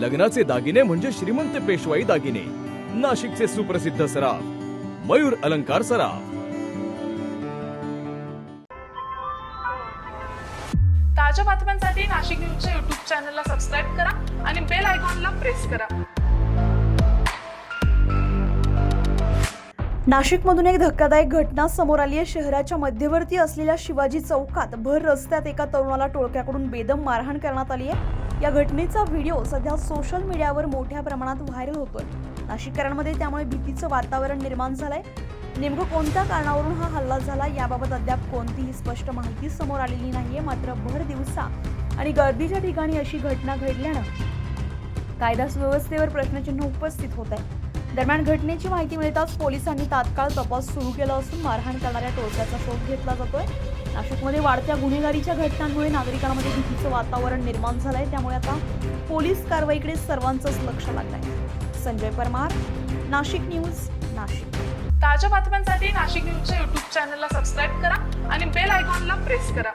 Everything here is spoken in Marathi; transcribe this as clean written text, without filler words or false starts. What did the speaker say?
लग्नाचे दागिने म्हणजे श्रीमंत पेशवाई दागिने. नाशिकचे सुप्रसिद्ध सराफ मयूर अलंकार सराफ. ताज्या बातम्यांसाठी नाशिक न्यूजच्या YouTube चॅनलला सबस्क्राईब करा आणि बेल आयकॉनला प्रेस करा. नाशिकमधून एक धक्कादायक घटना समोर आली आहे. शहराच्या मध्यवर्ती असलेल्या शिवाजी चौकात भर रस्त्यात एका तरुणाला टोळक्याकडून बेदम मारहाण करण्यात आली आहे. या घटनेचा व्हिडिओ सध्या सोशल मीडियावर मोठ्या प्रमाणात व्हायरल होतोय. नाशिककरांमध्ये त्यामुळे भीतीचं वातावरण निर्माण झालंय. नेमकं कोणत्या कारणावरून हा हल्ला झाला याबाबत अद्याप कोणतीही स्पष्ट माहिती समोर आलेली नाहीये. मात्र भर दिवसा आणि गर्दीच्या ठिकाणी अशी घटना घडल्यानं कायदा सुव्यवस्थेवर प्रश्नचिन्ह उपस्थित होत आहे. दरम्यान घटनेची माहिती मिळताच पोलिसांनी तात्काळ तपास सुरू केला असून मारहाण करणाऱ्या टोळक्याचा शोध घेतला जातोय. नाशिकमध्ये वाढत्या गुन्हेगारीच्या घटनांमुळे नागरिकांमध्ये भीतीचं वातावरण निर्माण झालंय. त्यामुळे आता पोलीस कारवाईकडे सर्वांचंच लक्ष लागलंय. संजय परमार, नाशिक न्यूज, नाशिक. ताज्या बातम्यांसाठी नाशिक न्यूजच्या YouTube चॅनलला सबस्क्राईब करा आणि बेल आयकॉनला प्रेस करा.